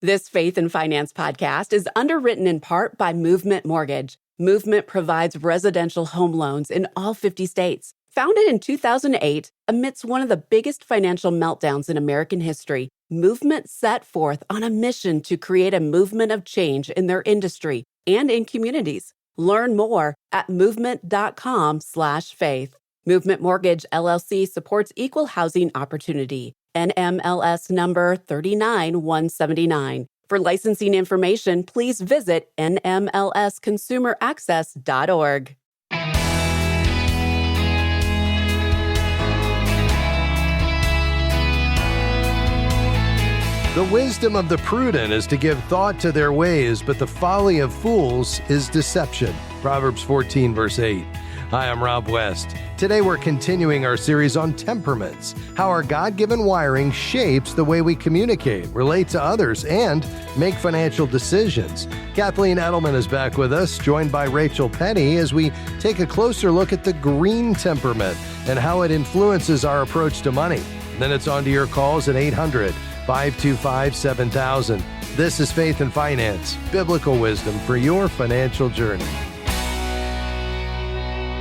This Faith and Finance podcast is underwritten in part by Movement Mortgage. Movement provides residential home loans in all 50 states. Founded in 2008, amidst one of the biggest financial meltdowns in American history, Movement set forth on a mission to create a movement of change in their industry and in communities. Learn more at movement.com/faith. Movement Mortgage, LLC supports equal housing opportunity. NMLS number 39179. For licensing information, please visit nmlsconsumeraccess.org. The wisdom of the prudent is to give thought to their ways, but the folly of fools is deception. Proverbs 14, verse 8. Hi, I'm Rob West. Today we're continuing our series on temperaments, how our God-given wiring shapes the way we communicate, relate to others, and make financial decisions. Kathleen Edelman is back with us, joined by Rachel Petty, as we take a closer look at the Green Temperament and how it influences our approach to money. Then it's on to your calls at 800-525-7000. This is Faith and Finance, biblical wisdom for your financial journey.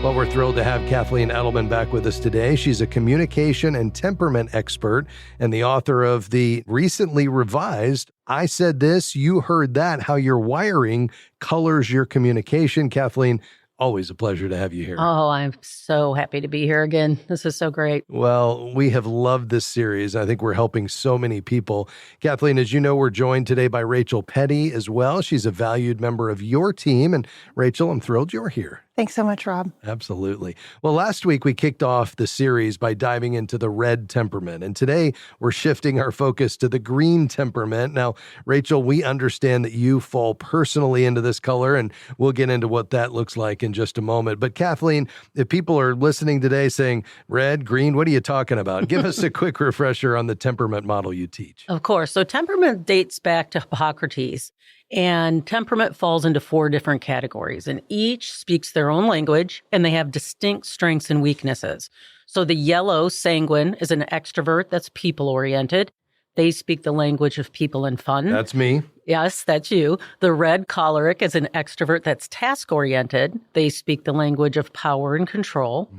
Well, we're thrilled to have Kathleen Edelman back with us today. She's a communication and temperament expert and the author of the recently revised I Said This, You Heard That, How Your Wiring Colors Your Communication. Kathleen, always a pleasure to have you here. Oh, I'm so happy to be here again. This is so great. Well, we have loved this series. I think we're helping so many people. Kathleen, as you know, we're joined today by Rachel Petty as well. She's a valued member of your team. And Rachel, I'm thrilled you're here. Thanks so much, Rob. Absolutely. Well, last week we kicked off the series by diving into the red temperament, and today we're shifting our focus to the green temperament. Now, Rachel, we understand that you fall personally into this color, and we'll get into what that looks like in just a moment. But Kathleen, if people are listening today saying, red, green, what are you talking about? Give us a quick refresher on the temperament model you teach. Of course. So temperament dates back to Hippocrates. And temperament falls into 4 different categories, and each speaks their own language, and they have distinct strengths and weaknesses. So the yellow, sanguine, is an extrovert that's people-oriented. They speak the language of people and fun. That's me. Yes, that's you. The red, choleric, is an extrovert that's task-oriented. They speak the language of power and control.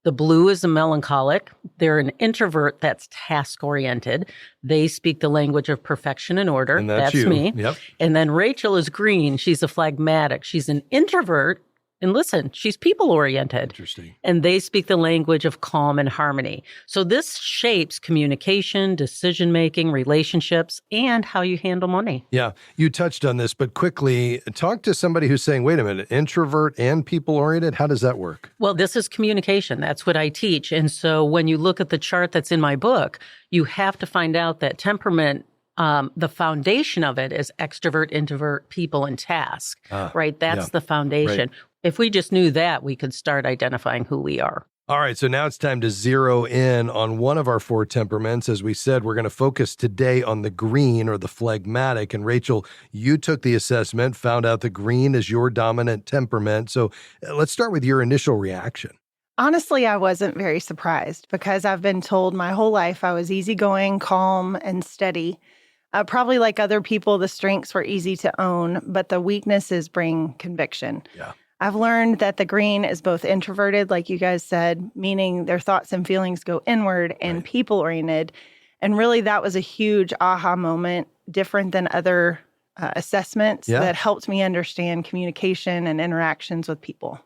The blue is a melancholic. They're an introvert that's task-oriented. They speak the language of perfection and order. And that's you. Me. Yep. And then Rachel is green. She's a phlegmatic. She's an introvert. And listen, she's people-oriented. Interesting. And they speak the language of calm and harmony. So this shapes communication, decision-making, relationships, and how you handle money. Yeah, you touched on this, but quickly, talk to somebody who's saying, wait a minute, introvert and people-oriented, how does that work? Well, this is communication. That's what I teach. And so when you look at the chart that's in my book, you have to find out that temperament, the foundation of it is extrovert, introvert, people, and task, right? That's the foundation. Right. If we just knew that, we could start identifying who we are. All right, so now it's time to zero in on one of our 4 temperaments. As we said, we're going to focus today on the green or the phlegmatic. And Rachel, you took the assessment, found out the green is your dominant temperament. So let's start with your initial reaction. Honestly, I wasn't very surprised because I've been told my whole life I was easygoing, calm, and steady. Probably like other people, the strengths were easy to own, but the weaknesses bring conviction. Yeah. I've learned that the green is both introverted, like you guys said, meaning their thoughts and feelings go inward, and people-oriented. And really, that was a huge aha moment, different than other assessments that helped me understand communication and interactions with people.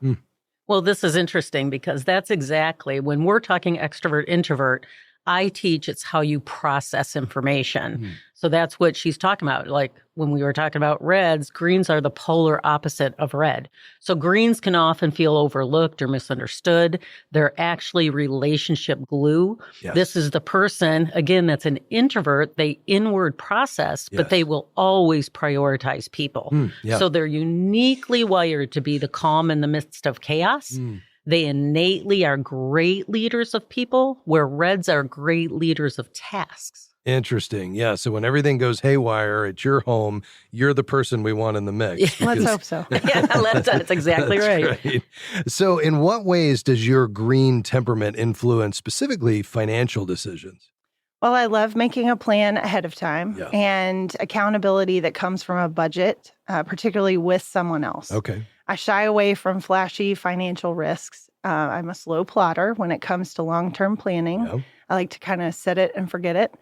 Well, this is interesting because that's exactly, when we're talking extrovert, introvert, I teach it's how you process information. So that's what she's talking about. Like when we were talking about reds, greens are the polar opposite of red. So greens can often feel overlooked or misunderstood. They're actually relationship glue. Yes. This is the person, again, that's an introvert. They inward process, but they will always prioritize people. So they're uniquely wired to be the calm in the midst of chaos. They innately are great leaders of people, where reds are great leaders of tasks. Interesting. Yeah. So when everything goes haywire at your home, you're the person we want in the mix. Let's hope so. That's exactly right. So in what ways does your green temperament influence specifically financial decisions? Well, I love making a plan ahead of time and accountability that comes from a budget, particularly with someone else. Okay. I shy away from flashy financial risks. I'm a slow plotter when it comes to long-term planning. Yeah. I like to kind of set it and forget it.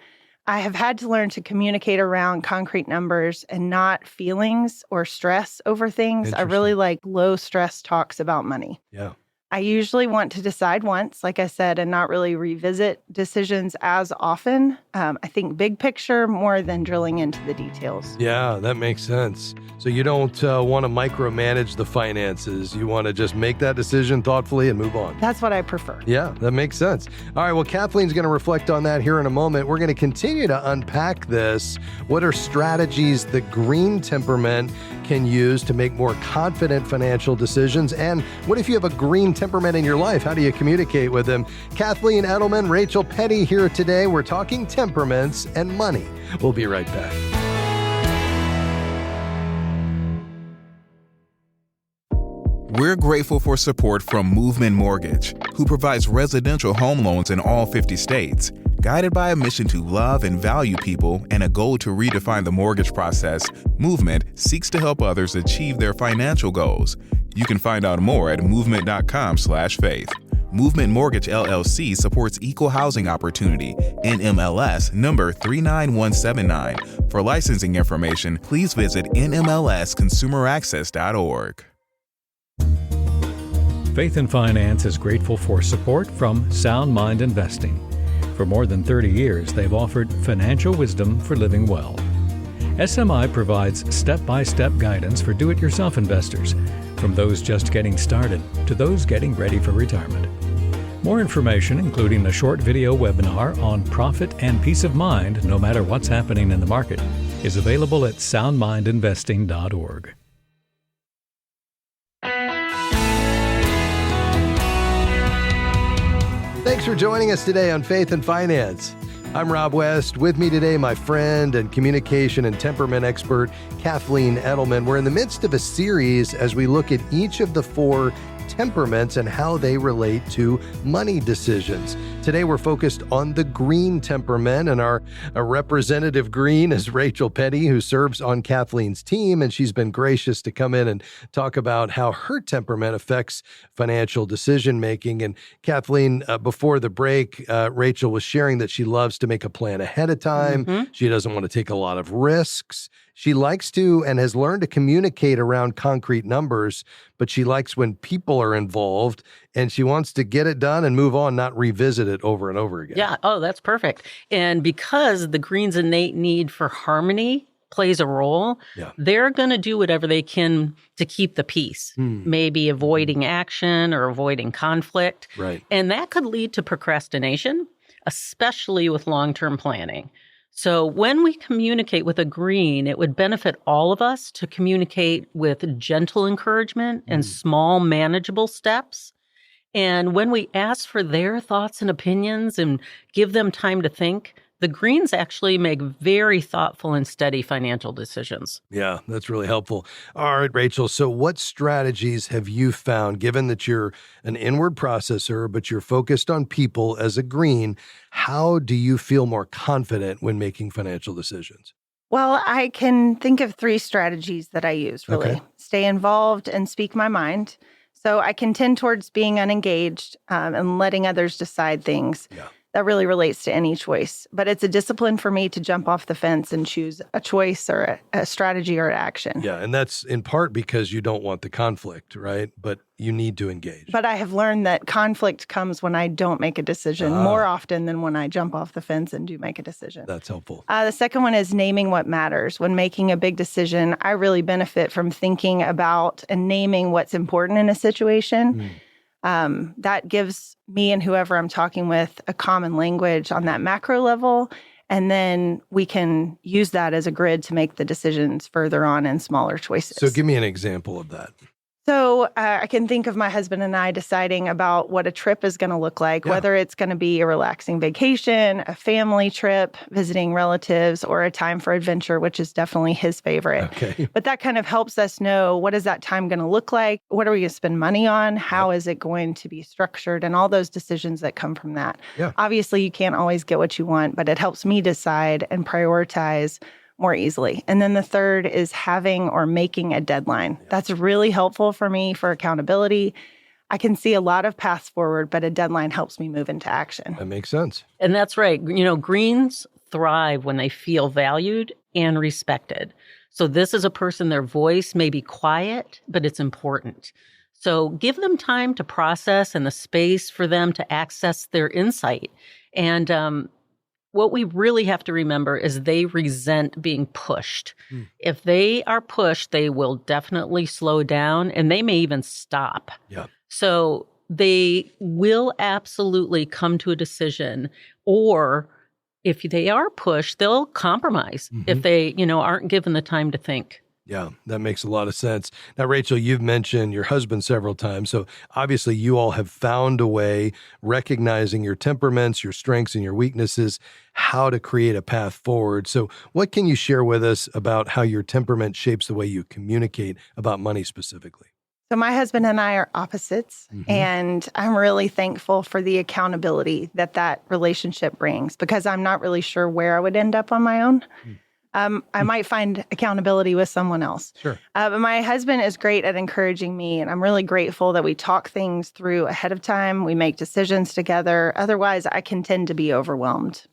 I have had to learn to communicate around concrete numbers and not feelings or stress over things. I really like low stress talks about money. Yeah. I usually want to decide once, like I said, and not really revisit decisions as often. I think big picture more than drilling into the details. Yeah, that makes sense. So you don't want to micromanage the finances. You want to just make that decision thoughtfully and move on. That's what I prefer. Yeah, that makes sense. All right, well, Kathleen's going to reflect on that here in a moment. We're going to continue to unpack this. What are strategies the Green Temperament can use to make more confident financial decisions? And what if you have a Green Temperament in your life? How do you communicate with them? Kathleen Edelman, Rachel Petty here today. We're talking temperaments and money. We'll be right back. We're grateful for support from Movement Mortgage, who provides residential home loans in all 50 states. Guided by a mission to love and value people and a goal to redefine the mortgage process, Movement seeks to help others achieve their financial goals. You can find out more at movement.com/faith. Movement Mortgage LLC supports equal housing opportunity, NMLS number 39179. For licensing information, please visit nmlsconsumeraccess.org. Faith and Finance is grateful for support from Sound Mind Investing. For more than 30 years, they've offered financial wisdom for living well. SMI provides step-by-step guidance for do-it-yourself investors, from those just getting started to those getting ready for retirement. More information, including a short video webinar on profit and peace of mind no matter what's happening in the market, is available at soundmindinvesting.org. Thanks for joining us today on Faith and Finance. I'm Rob West. With me today, my friend and communication and temperament expert, Kathleen Edelman. We're in the midst of a series as we look at each of the 4 temperaments and how they relate to money decisions. Today, we're focused on the Green Temperament, and our representative Green is Rachel Petty, who serves on Kathleen's team, and she's been gracious to come in and talk about how her temperament affects financial decision-making. And Kathleen, before the break, Rachel was sharing that she loves to make a plan ahead of time. Mm-hmm. She doesn't want to take a lot of risks. She likes to and has learned to communicate around concrete numbers, but she likes when people are involved, and she wants to get it done and move on, not revisit it over and over again. Yeah. Oh, that's perfect. And because the Green's innate need for harmony plays a role, they're going to do whatever they can to keep the peace, maybe avoiding action or avoiding conflict. Right. And that could lead to procrastination, especially with long-term planning. So when we communicate with a Green, it would benefit all of us to communicate with gentle encouragement and small, manageable steps. And when we ask for their thoughts and opinions and give them time to think, the Greens actually make very thoughtful and steady financial decisions. Yeah, that's really helpful. All right, Rachel, so what strategies have you found, given that you're an inward processor, but you're focused on people as a Green, how do you feel more confident when making financial decisions? Well, I can think of 3 strategies that I use, really. Okay. Stay involved and speak my mind. So I can tend towards being unengaged and letting others decide things. Yeah. That really relates to any choice. But it's a discipline for me to jump off the fence and choose a choice or a strategy or an action. Yeah, and that's in part because you don't want the conflict, right? But you need to engage. But I have learned that conflict comes when I don't make a decision more often than when I jump off the fence and do make a decision. That's helpful. The second one is naming what matters. When making a big decision, I really benefit from thinking about and naming what's important in a situation. That gives me and whoever I'm talking with a common language on that macro level. And then we can use that as a grid to make the decisions further on in smaller choices. So give me an example of that. So I can think of my husband and I deciding about what a trip is going to look like, whether it's going to be a relaxing vacation, a family trip, visiting relatives, or a time for adventure, which is definitely his favorite. Okay. But that kind of helps us know, what is that time going to look like? What are we going to spend money on? How is it going to be structured? And all those decisions that come from that. Yeah. Obviously, you can't always get what you want, but it helps me decide and prioritize more easily. And then the third is having or making a deadline. That's really helpful for me for accountability. I can see a lot of paths forward, but a deadline helps me move into action. That makes sense. And that's right. Greens thrive when they feel valued and respected. So this is a person, their voice may be quiet, but it's important. So give them time to process and the space for them to access their insight. And what we really have to remember is they resent being pushed. If they are pushed, they will definitely slow down and they may even stop. Yeah. So they will absolutely come to a decision, or if they are pushed, they'll compromise if they, aren't given the time to think. Yeah, that makes a lot of sense. Now, Rachel, you've mentioned your husband several times. So obviously you all have found a way, recognizing your temperaments, your strengths, and your weaknesses, how to create a path forward. So what can you share with us about how your temperament shapes the way you communicate about money specifically? So my husband and I are opposites, and I'm really thankful for the accountability that relationship brings, because I'm not really sure where I would end up on my own. I might find accountability with someone else. Sure. But my husband is great at encouraging me, and I'm really grateful that we talk things through ahead of time. We make decisions together. Otherwise, I can tend to be overwhelmed.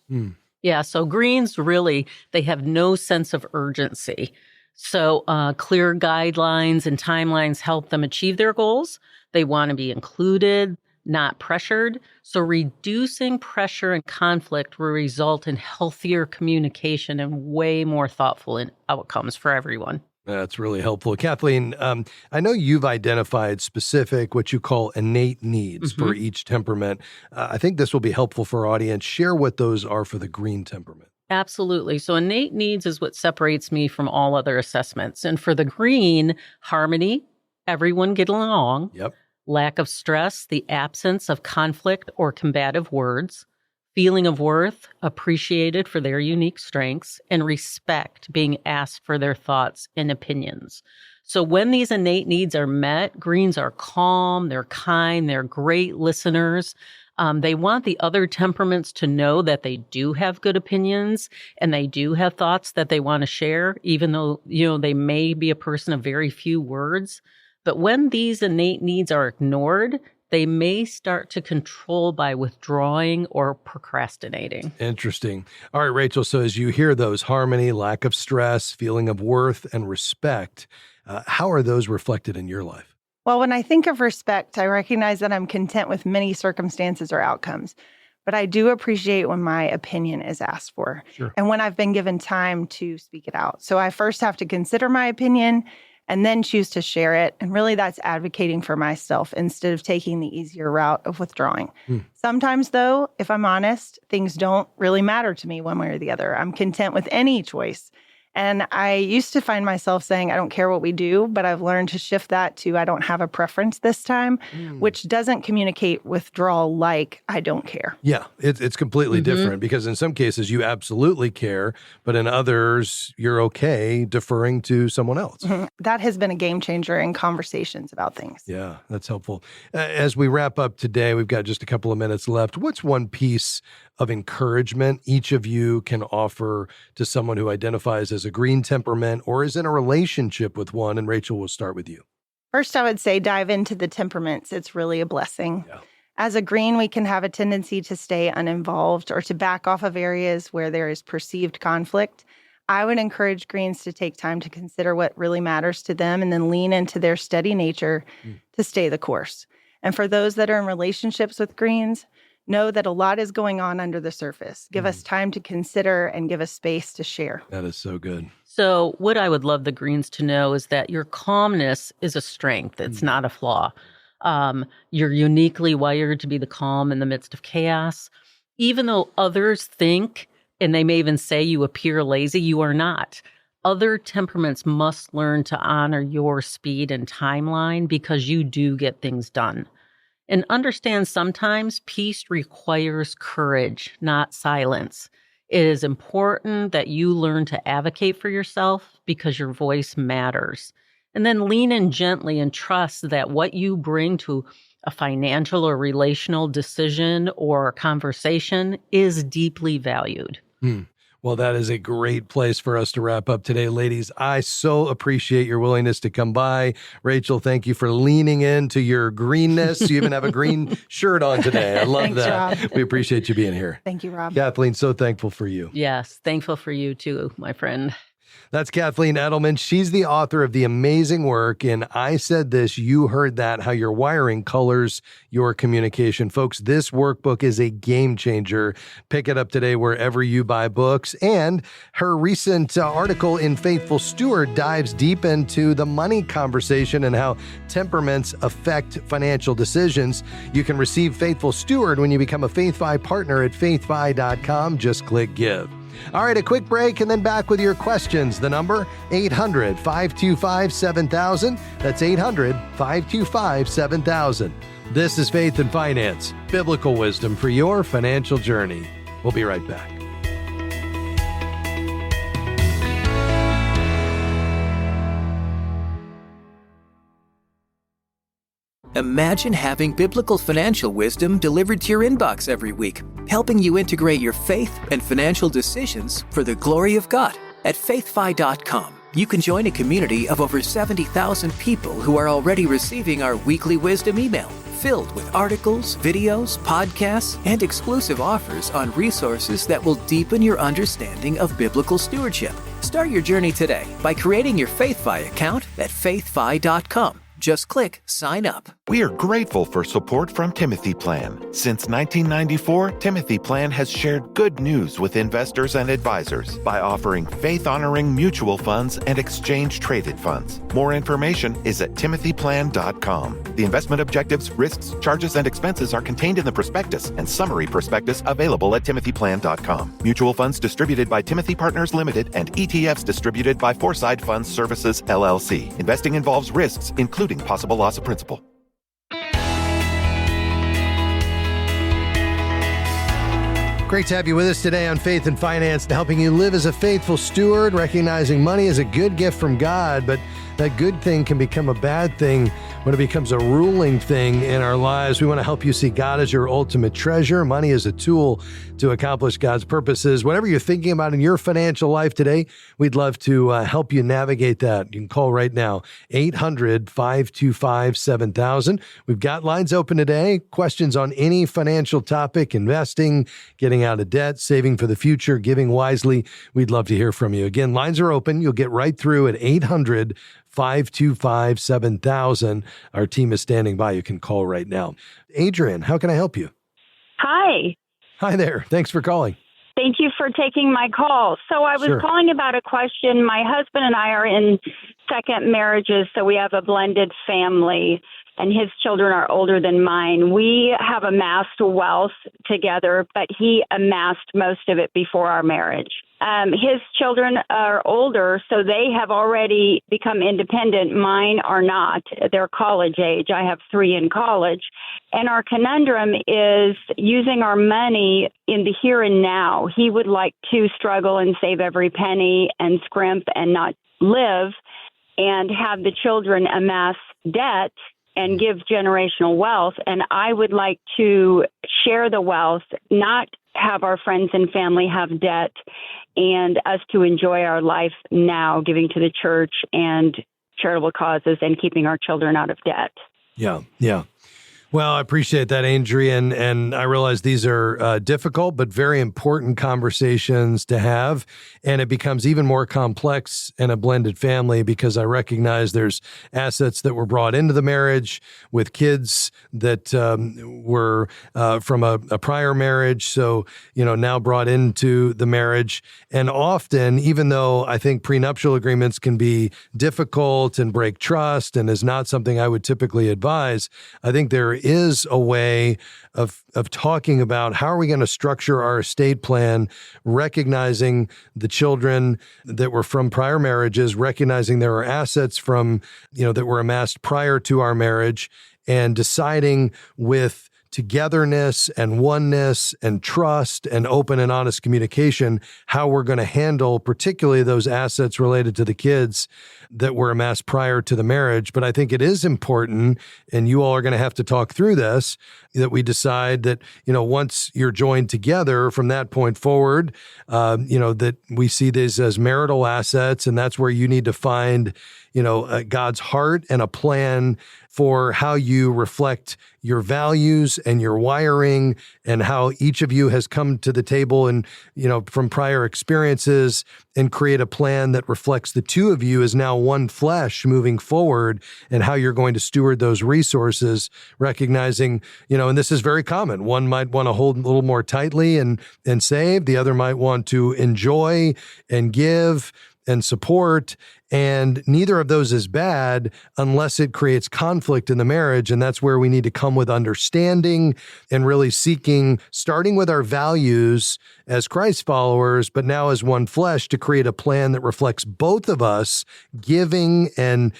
Yeah, so Greens really, they have no sense of urgency. So clear guidelines and timelines help them achieve their goals. They want to be included, not pressured. So reducing pressure and conflict will result in healthier communication and way more thoughtful outcomes for everyone. That's really helpful. Kathleen, I know you've identified specific, what you call innate needs for each temperament. I think this will be helpful for our audience. Share what those are for the green temperament. Absolutely. So innate needs is what separates me from all other assessments. And for the green, harmony, everyone getting along. Yep. Lack of stress, the absence of conflict or combative words, feeling of worth, appreciated for their unique strengths, and respect, being asked for their thoughts and opinions. So when these innate needs are met, greens are calm, they're kind, they're great listeners. They want the other temperaments to know that they do have good opinions and they do have thoughts that they want to share, even though, they may be a person of very few words. But when these innate needs are ignored, they may start to control by withdrawing or procrastinating. Interesting. All right, Rachel, so as you hear those, harmony, lack of stress, feeling of worth, and respect, how are those reflected in your life? Well, when I think of respect, I recognize that I'm content with many circumstances or outcomes. But I do appreciate when my opinion is asked for and when I've been given time to speak it out. So I first have to consider my opinion and then choose to share it. And really, that's advocating for myself instead of taking the easier route of withdrawing. Sometimes, though, if I'm honest, things don't really matter to me one way or the other. I'm content with any choice. And I used to find myself saying, I don't care what we do, but I've learned to shift that to I don't have a preference this time, which doesn't communicate withdrawal like I don't care. Yeah, it's completely different because in some cases you absolutely care, but in others you're okay deferring to someone else. That has been a game changer in conversations about things. Yeah, that's helpful. As we wrap up today, we've got just a couple of minutes left. What's one piece of encouragement each of you can offer to someone who identifies as a green temperament or is in a relationship with one? And Rachel, we'll start with you. First, I would say dive into the temperaments. It's really a blessing. Yeah. As a green, we can have a tendency to stay uninvolved or to back off of areas where there is perceived conflict. I would encourage greens to take time to consider what really matters to them and then lean into their steady nature to stay the course. And for those that are in relationships with greens, know that a lot is going on under the surface. Give us time to consider and give us space to share. That is so good. So what I would love the greens to know is that your calmness is a strength. It's not a flaw. You're uniquely wired to be the calm in the midst of chaos. Even though others think, and they may even say you appear lazy, you are not. other temperaments must learn to honor your speed and timeline because you do get things done. And understand sometimes peace requires courage, not silence. It is important that you learn to advocate for yourself because your voice matters. And then lean in gently and trust that what you bring to a financial or relational decision or conversation is deeply valued. Well, that is a great place for us to wrap up today, ladies. I so appreciate your willingness to come by. Rachel, thank you for leaning into your greenness. You even have a green shirt on today. I love Thanks, that. Rob. We appreciate you being here. Thank you, Rob. Kathleen, so thankful for you. Yes, thankful for you too, my friend. That's Kathleen Edelman. She's the author of the amazing work in I Said This, You Heard That, How Your Wiring Colors Your Communication. Folks, this workbook is a game changer. Pick it up today wherever you buy books. And her recent article in Faithful Steward dives deep into the money conversation and how temperaments affect financial decisions. You can receive Faithful Steward when you become a FaithFi partner at faithfi.com. Just click Give. All right, a quick break and then back with your questions. The number, 800-525-7000. That's 800-525-7000. This is Faith and Finance, biblical wisdom for your financial journey. We'll be right back. Imagine having biblical financial wisdom delivered to your inbox every week, helping you integrate your faith and financial decisions for the glory of God. At faithfi.com, you can join a community of over 70,000 people who are already receiving our weekly wisdom email, filled with articles, videos, podcasts, and exclusive offers on resources that will deepen your understanding of biblical stewardship. Start your journey today by creating your FaithFi account at faithfi.com. Just click Sign Up. We are grateful for support from Timothy Plan. Since 1994, Timothy Plan has shared good news with investors and advisors by offering faith-honoring mutual funds and exchange-traded funds. More information is at timothyplan.com. The investment objectives, risks, charges, and expenses are contained in the prospectus and summary prospectus available at timothyplan.com. Mutual funds distributed by Timothy Partners Limited and ETFs distributed by Foreside Funds Services, LLC. Investing involves risks, including possible loss of principal. Great to have you with us today on Faith and Finance, helping you live as a faithful steward, recognizing money is a good gift from God, but that good thing can become a bad thing when it becomes a ruling thing in our lives. We want to help you see God as your ultimate treasure. Money is a tool to accomplish God's purposes. Whatever you're thinking about in your financial life today, we'd love to help you navigate that. You can call right now, 800-525-7000. We've got lines open today. Questions on any financial topic, investing, getting out of debt, saving for the future, giving wisely. We'd love to hear from you. Again, lines are open. You'll get right through at 800-525-7000. Our team is standing by. You can call right now. Adrian, how can I help you? Hi. Hi there. Thanks for calling. Thank you for taking my call. So I was Sure. calling about a question. My husband and I are in second marriages, so we have a blended family, and his children are older than mine. We have amassed wealth together, but he amassed most of it before our marriage. His children are older, so they have already become independent. Mine are not. They're college age. I have 3 in college. And our conundrum is using our money in the here and now. He would like to struggle and save every penny and scrimp and not live, and have the children amass debt and give generational wealth. And I would like to share the wealth, not have our friends and family have debt, and us to enjoy our life now, giving to the church and charitable causes and keeping our children out of debt. Yeah. Well, I appreciate that, Adrian, and I realize these are difficult but very important conversations to have, and it becomes even more complex in a blended family because I recognize there's assets that were brought into the marriage with kids that were from a prior marriage, so now brought into the marriage, and often, even though I think prenuptial agreements can be difficult and break trust and is not something I would typically advise, I think there is a way of talking about how are we going to structure our estate plan, recognizing the children that were from prior marriages, recognizing there are assets from, that were amassed prior to our marriage, and deciding with togetherness and oneness and trust and open and honest communication how we're going to handle particularly those assets related to the kids that were amassed prior to the marriage. But I think it is important, and you all are going to have to talk through this, that we decide that, once you're joined together from that point forward, that we see these as marital assets, and that's where you need to find, God's heart and a plan for how you reflect your values and your wiring, and how each of you has come to the table and, from prior experiences, and create a plan that reflects the two of you as now one flesh moving forward, and how you're going to steward those resources, recognizing, and this is very common. One might want to hold a little more tightly and save. The other might want to enjoy and give and support. And neither of those is bad unless it creates conflict in the marriage. And that's where we need to come with understanding and really seeking, starting with our values as Christ followers, but now as one flesh, to create a plan that reflects both of us giving and,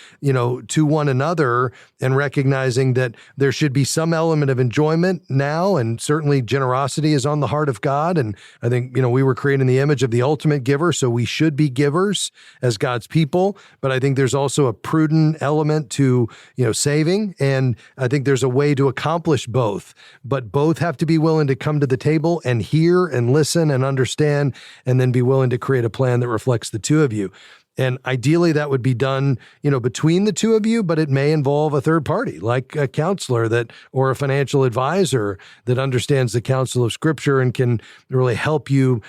to one another, and recognizing that there should be some element of enjoyment now. And certainly generosity is on the heart of God. And I think, we were created in the image of the ultimate giver, so we should be givers as God's people. But I think there's also a prudent element to, saving. And I think there's a way to accomplish both, but both have to be willing to come to the table and hear and listen and understand, and then be willing to create a plan that reflects the two of you. And ideally that would be done, between the two of you, but it may involve a third party, like a counselor or a financial advisor that understands the counsel of Scripture and can really help you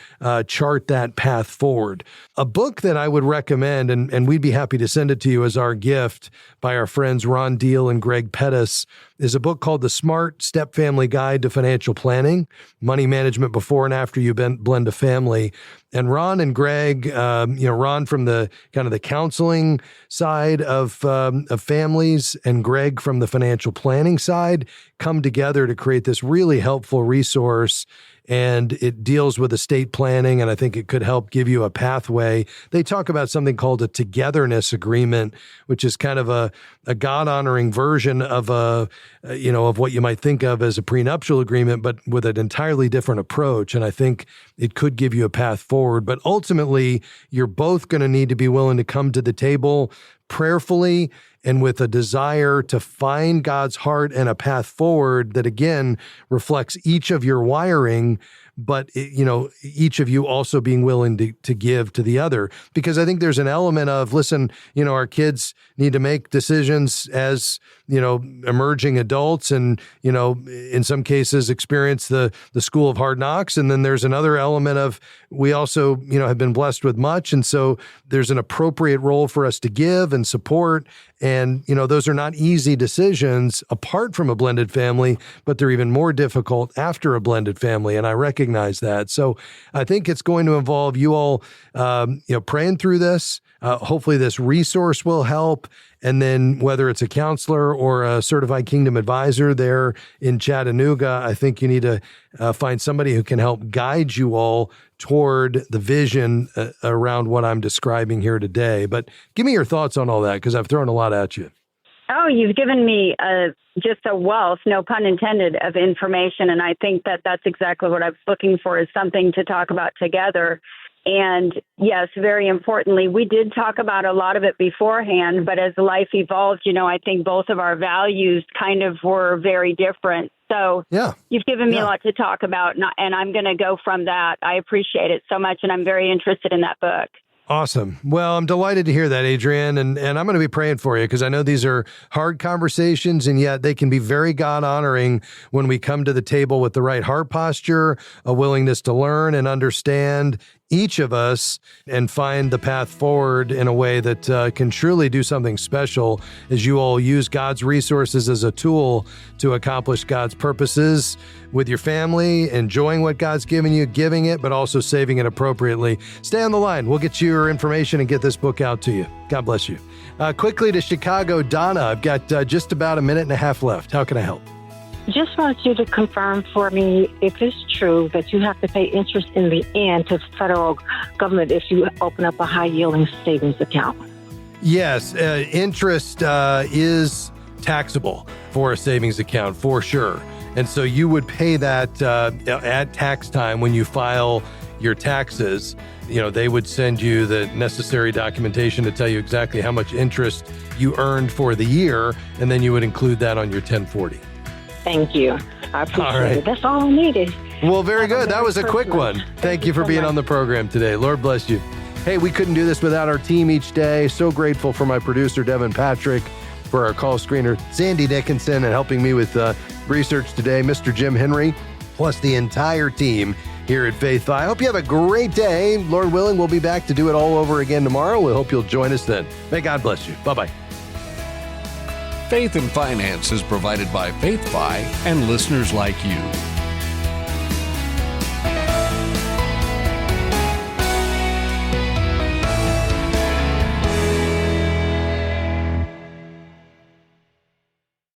chart that path forward. A book that I would recommend, and we'd be happy to send it to you as our gift by our friends Ron Deal and Greg Pettis, is a book called The Smart Step-Family Guide to Financial Planning, Money Management Before and After You Blend a Family. And Ron and Greg, Ron from the kind of the counseling side of families, and Greg from the financial planning side, come together to create this really helpful resource. And it deals with estate planning, and I think it could help give you a pathway. They talk about something called a togetherness agreement, which is kind of a God-honoring version of of what you might think of as a prenuptial agreement, but with an entirely different approach. And I think it could give you a path forward. But ultimately, you're both going to need to be willing to come to the table prayerfully and with a desire to find God's heart and a path forward that, again, reflects each of your wiring, but, each of you also being willing to give to the other. Because I think there's an element of, listen, our kids need to make decisions as, emerging adults and, in some cases experience the school of hard knocks. And then there's another element of, we also, have been blessed with much. And so there's an appropriate role for us to give and support. And, those are not easy decisions apart from a blended family, but they're even more difficult after a blended family. And I recognize that. So I think it's going to involve you all, praying through this. Hopefully this resource will help. And then whether it's a counselor or a certified kingdom advisor there in Chattanooga, I think you need to find somebody who can help guide you all toward the vision around what I'm describing here today. But give me your thoughts on all that, because I've thrown a lot at you. Oh, you've given me just a wealth, no pun intended, of information. And I think that that's exactly what I was looking for, is something to talk about together. And yes, very importantly, we did talk about a lot of it beforehand, but as life evolved, I think both of our values kind of were very different. So you've given me a lot to talk about, and I'm going to go from that. I appreciate it so much, and I'm very interested in that book. Awesome. Well, I'm delighted to hear that, Adrienne, and I'm going to be praying for you, because I know these are hard conversations, and yet they can be very God-honoring when we come to the table with the right heart posture, a willingness to learn and understand each of us and find the path forward in a way that can truly do something special as you all use God's resources as a tool to accomplish God's purposes with your family, enjoying what God's given you, giving it, but also saving it appropriately. Stay on the line. We'll get you your information and get this book out to you. God bless you. Quickly to Chicago, Donna. I've got just about a minute and a half left. How can I help? Just want you to confirm for me if it's true that you have to pay interest in the end to the federal government if you open up a high-yielding savings account. Yes, interest is taxable for a savings account for sure. And so you would pay that at tax time when you file your taxes. They would send you the necessary documentation to tell you exactly how much interest you earned for the year, and then you would include that on your 1040. Thank you. I appreciate All right. it. That's all I needed. Well, very good. That was a quick one. Thank you for being on the program today. Lord bless you. Hey, we couldn't do this without our team each day. So grateful for my producer, Devin Patrick, for our call screener, Sandy Dickinson, and helping me with research today, Mr. Jim Henry, plus the entire team here at Faith Fi. I hope you have a great day. Lord willing, we'll be back to do it all over again tomorrow. We hope you'll join us then. May God bless you. Bye-bye. Faith and Finance is provided by Faith Fi and listeners like you.